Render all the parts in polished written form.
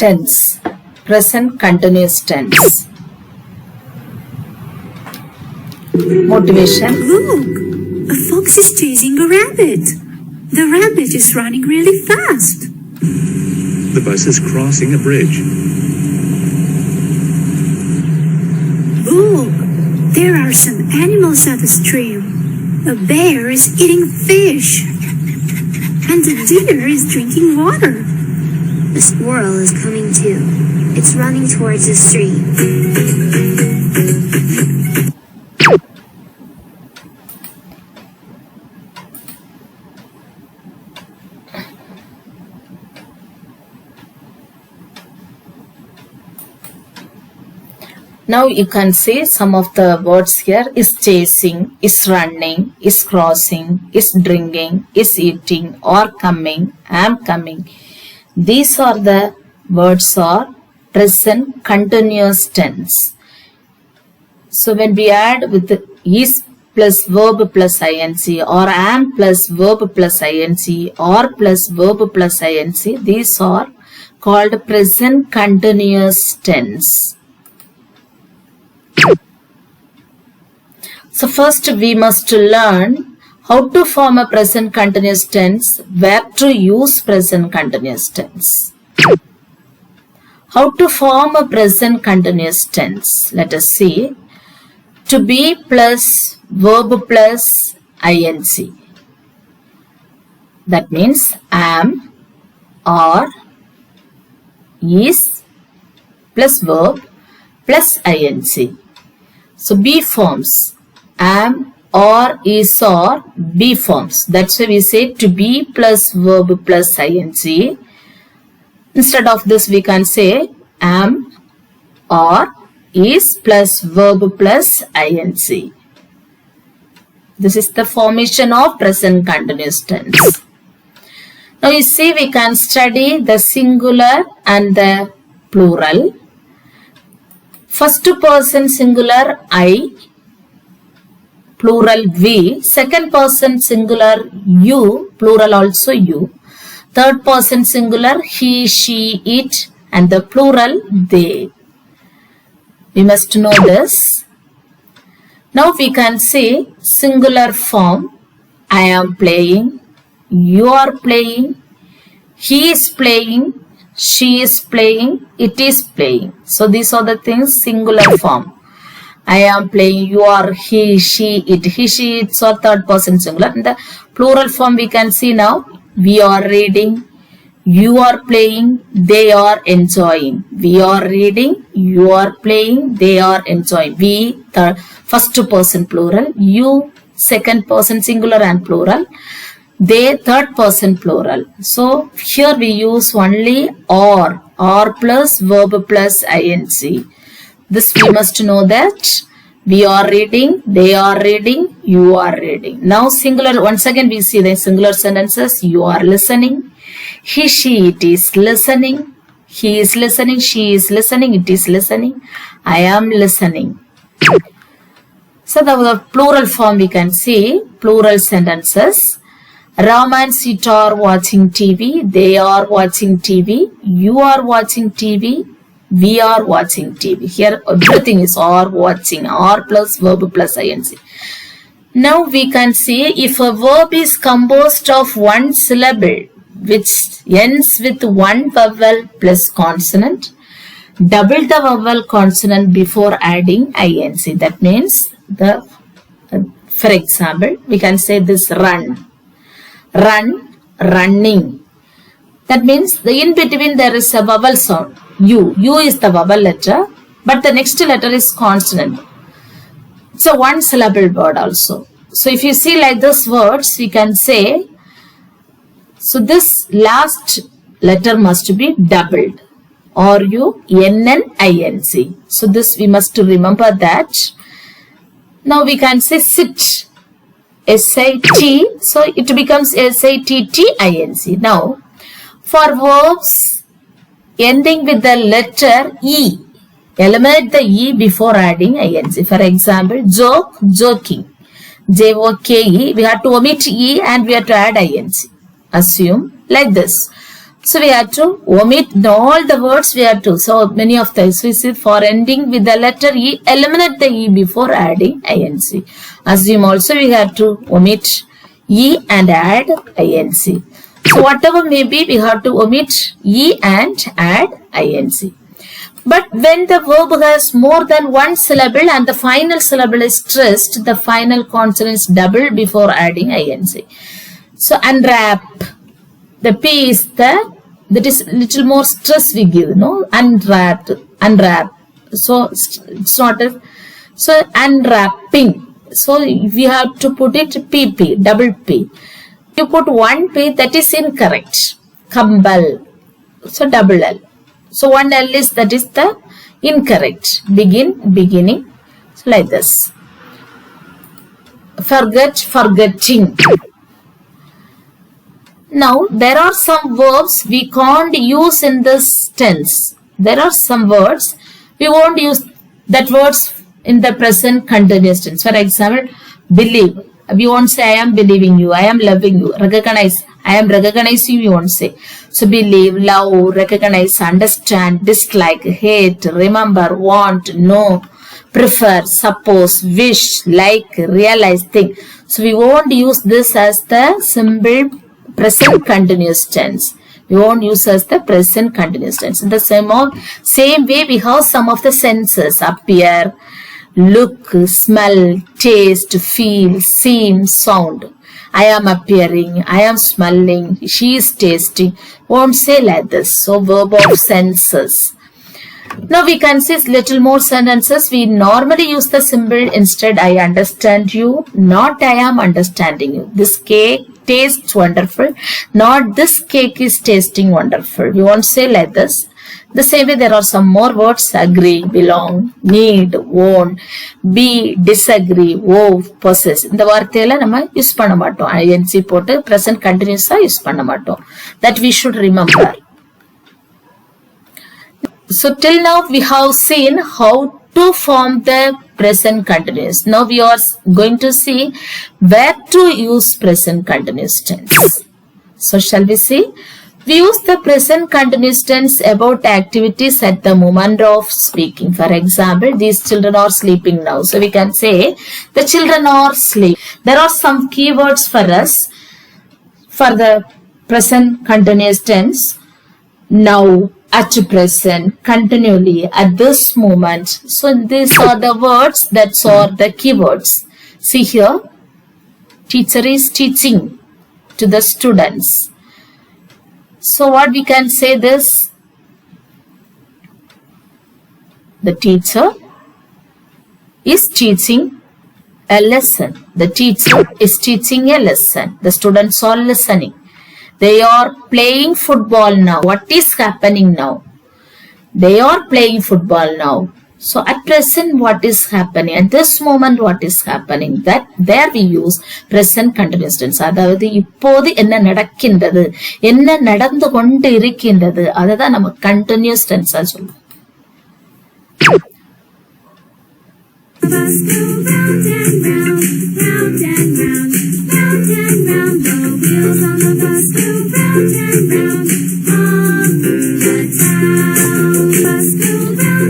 Tense. Present continuous tense. Motivation. Look! A fox is chasing a rabbit. The rabbit is running really fast. The bus is crossing a bridge. Look! There are some animals at the stream. A bear is eating fish. And the deer is drinking water. The squirrel is coming too. It's running towards the stream. Now you can say some of the words here is chasing, is running, is crossing, is drinking, is eating, or coming, am coming. These are the words are present continuous tense. So when we add with is plus verb plus ing or am plus verb plus ing or plus verb plus ing, these are called present continuous tense. So first we must learn how to form a present continuous tense, where to use present continuous tense. How to form a present continuous tense? Let us see. To be plus verb plus ing. That means am or is plus verb plus ing. So be forms. Am or is or be forms. That's why we say to be plus verb plus ing. Instead of this we can say am or is plus verb plus ing. This is the formation of present continuous tense. Now you see we can study the singular and the plural. First person singular I, plural we. Second person singular you, plural also you. Third person singular he, she, it, and the plural they. We must know this. Now we can say singular form. I am playing, you are playing, he is playing, she is playing, it is playing. So these are the things singular form. I am playing, you are, he, she, it. He, she, it's or third person singular. In the plural form we can see now. We are reading, you are playing, they are enjoying. We are reading, you are playing, they are enjoying. We, the first person plural. You, second person singular and plural. They, third person plural. So here we use only or plus verb plus ing. This we must know that we are reading, they are reading, you are reading. Now singular, once again we see the singular sentences. You are listening, he, she, it is listening, he is listening, she is listening, it is listening, I am listening. So the plural form we can see, plural sentences. Ram and Sita are watching TV, they are watching TV, you are watching TV, we are watching TV. Here everything is or watching, or plus verb plus ing. Now we can see if a verb is composed of one syllable which ends with one vowel plus consonant, double the vowel consonant before adding ing. That means for example, we can say this run, running. That means in between there is a vowel sound. U is the vowel letter, but the next letter is consonant. It's a one syllable word also. So if you see like this words, we can say, so this last letter must be doubled. Or N-N-I-N-C. So this we must remember that. Now we can say sit. S-I-T. So it becomes S-I-T-T-I-N-C. Now for verbs ending with the letter E, eliminate the E before adding ing. For example, joke, joking. J-O-K-E. We have to omit E and we have to add ing. Assume like this. So we have to omit all the words we have to. So many of the we see for ending with the letter E, eliminate the E before adding INC. Assume also we have to omit E and add INC. So whatever may be, we have to omit E and add INC. But when the verb has more than one syllable and the final syllable is stressed, the final consonant is doubled before adding INC. So unwrap. The P is that is little more stress we give, no? Unwrap. So it's not a, so unwrapping. So we have to put it PP, double P. You put one P, that is incorrect. Kambal. So double L. So one L is, that is the incorrect. Beginning. So like this. Forget, forgetting. Now, there are some verbs we can't use in this tense. There are some words we won't use that words in the present continuous tense. For example, believe. We won't say I am believing you, I am loving you. Recognize, I am recognizing you, we won't say. So believe, love, recognize, understand, dislike, hate, remember, want, know, prefer, suppose, wish, like, realize, think. So we won't use this as the simple present continuous tense. We won't use as the present continuous tense. In the same way, we have some of the senses: appear, look, smell, taste, feel, seem, sound. I am appearing, I am smelling, she is tasting. Won't say like this. So verb of senses. Now we can see little more sentences. We normally use the symbol instead. I understand you, not I am understanding you. This cake tastes wonderful, not this cake is tasting wonderful. We won't say like this. The same way, there are some more words: agree, belong, need, own, be, disagree, owe, possess. இந்த வார்த்தையில நம்ம use பண்ண மாட்டோம். INC போட்டு present continuous-ஆ use பண்ண மாட்டோம். That we should remember. So till now we have seen how to form the present continuous. Now we are going to see where to use present continuous tense. So shall we see? We use the present continuous tense about activities at the moment of speaking. For example, these children are sleeping now. So we can say the children are sleeping. There are some keywords for us for the present continuous tense. Now, at present, continually, at this moment. So these are the words, that are the keywords. See here, teacher is teaching to the students. So what we can say this? The teacher is teaching a lesson. The teacher is teaching a lesson. The students are listening. They are playing football now. What is happening now? They are playing football now. So at present, what is happening? At this moment, what is happening? That there we use present continuous tense. அதாவது இப்போது என்ன நடக்கின்றது, என்ன நடந்து கொண்டு இருக்கின்றது, அதுதான் நம்ம continuous tense ஆ சொல்லுவோம்.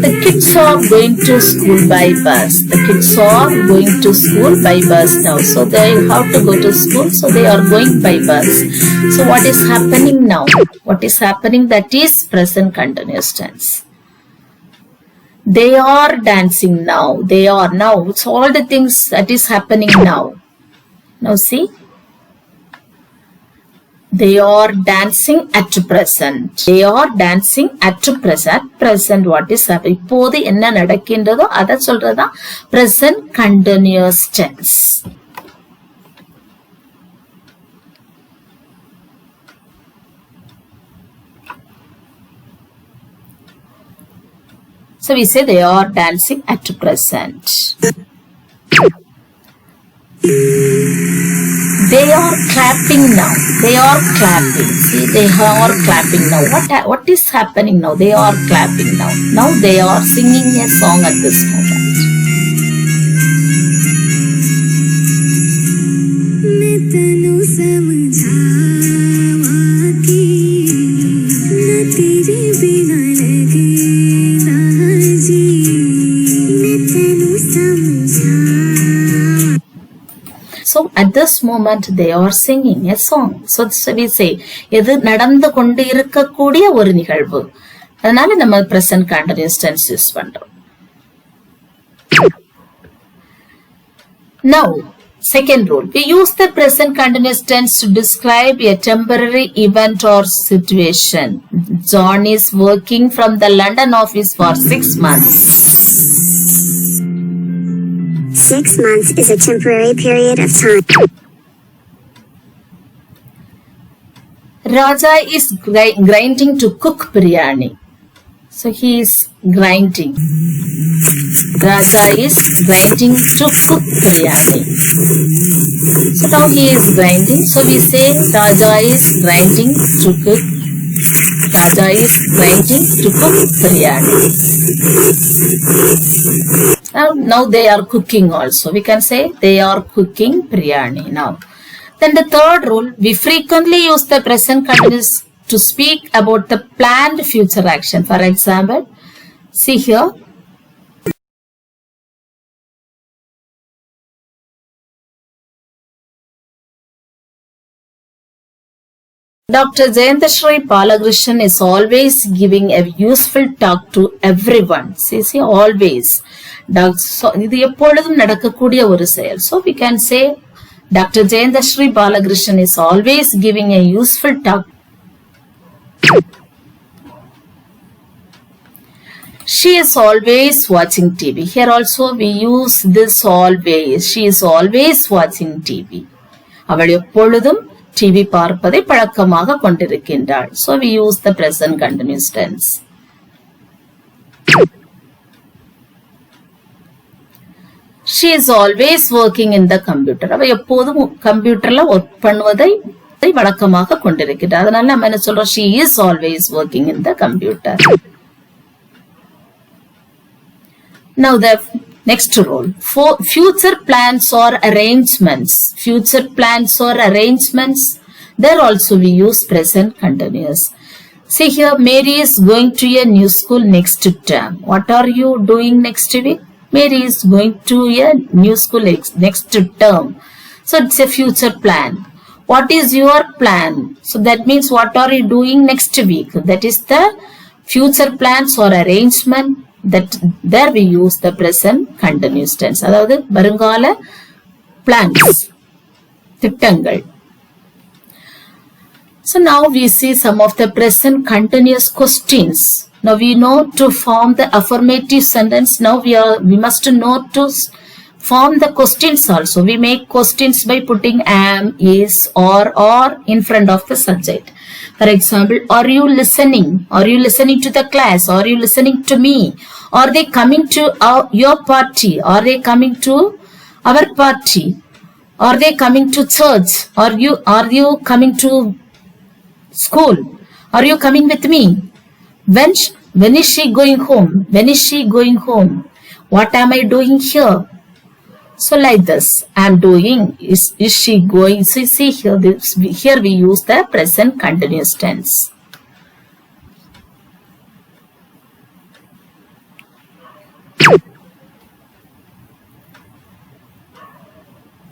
The kids are going to school by bus. The kids are going to school by bus now. So they have to go to school. So they are going by bus. So what is happening now? What is happening? That is present continuous tense. They are dancing now. They are now. It's all the things that is happening now. Now see. They are dancing at present. They are dancing at present. At present, what is happening? இப்போது என்ன நடக்கின்றதோ அதை சொல்றதா present continuous tense. So we say they are dancing at present. They are clapping now. They are clapping. See, they are clapping now. What is happening now? They are clapping now. Now they are singing a song at this moment. तेरे बिना लगे ना जी मैं तेनू समझा. So at this moment they are singing a song. So we say இது நடந்து கொண்டு இருக்கக்கூடிய ஒரு நிகழ்வு. அதனால நம்ம present continuous tense யூஸ் பண்றோம். Now second rule, we use the present continuous tense to describe a temporary event or situation. John is working from the London office for 6 months. 6 months is a temporary period of time. Raja is grinding to cook biryani. So he is grinding. Raja is grinding to cook biryani. So now he is grinding. So we say Raja is grinding to cook. Raja is grinding to cook biryani. Now they are cooking also. We can say they are cooking biryani now. Then the third rule, we frequently use the present continuous to speak about the planned future action. For example, see here. Dr. Jayantashri Balakrishnan is always giving a useful talk to everyone. See, always. So, இது எப்பொழுதும் நடக்கக்கூடிய ஒரு செயல். So, we can say Dr. Jayantashri Balakrishnan is always giving a useful talk. She is always watching TV. Here also we use this always. She is always watching TV. அவள் எப்பொழுதும் TV பார்ப்பதை பழக்கமாக கொண்டிருக்கின்றாள். So we use the present continuous tense. She is always working in the computer. அவள் எப்போதும் கம்ப்யூட்டர்ல work பண்ணுவதை வழக்கமாக கொண்டிருக்கிறார். அதனால நம்ம என்ன சொல்றோம்? She is always working in the computer. Now the next rule, for future plans or arrangements. Future plans or arrangements, there also we use present continuous. See here, Mary is going to a new school next term. What are you doing next week? Mary is going to a new school next term. So it's a future plan. What is your plan? So that means what are you doing next week? That is the future plans or arrangement. That there we use the present continuous tense. அதாவது வருங்கால plans, திட்டங்கள். So now we see some of the present continuous questions. Now we know to form the affirmative sentence. Now we must know to form the questions also. We make questions by putting am, is, or in front of the subject. For example, are you listening? Are you listening to the class? Are you listening to me? Are they coming to your party? Are they coming to our party? Are they coming to church? Are you coming to school? Are you coming with me? When is she going home? When is she going home? What am I doing here? So like this, I am doing, is she going? So see here we use the present continuous tense.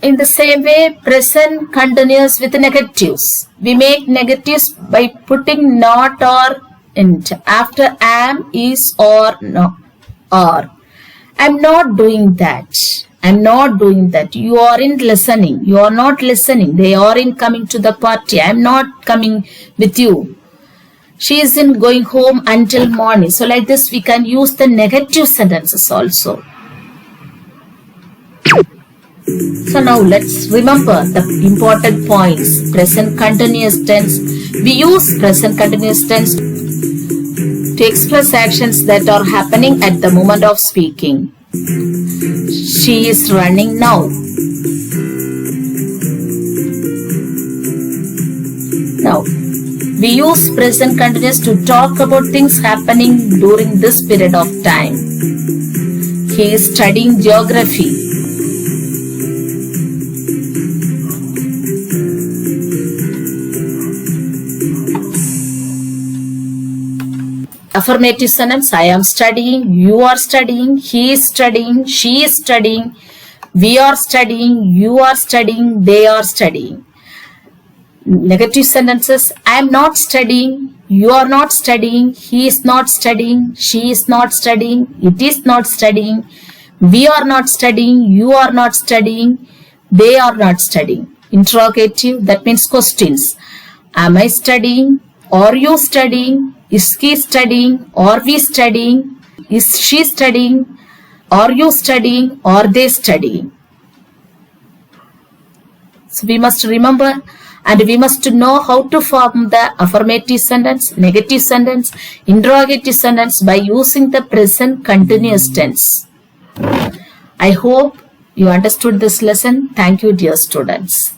In the same way, present continuous with negatives. We make negatives by putting not or int after am, is, or no, or. I'm not doing that. I'm not doing that. You aren't listening. You are not listening. They aren't coming to the party. I'm not coming with you. She isn't going home until morning. So like this, we can use the negative sentences also. So now let's remember the important points. Present continuous tense. We use present continuous tense to express actions that are happening at the moment of speaking. She is running now. Now, we use present continuous to talk about things happening during this period of time. He is studying geography. affirmative sentence, I am studying, you are studying, he is studying, she is studying, we are studying, you are studying, they are studying. Negative sentences, I am not studying, you are not studying, he is not studying, she is not studying, it is not studying, we are not studying, you are not studying, they are not studying. Interrogative, that means questions. Am I studying? Are you studying? Is he studying? Are we studying? Is she studying? Are you studying? Are they studying? So we must remember and we must know how to form the affirmative sentence, negative sentence, interrogative sentence by using the present continuous tense. I hope you understood this lesson. Thank you, dear students.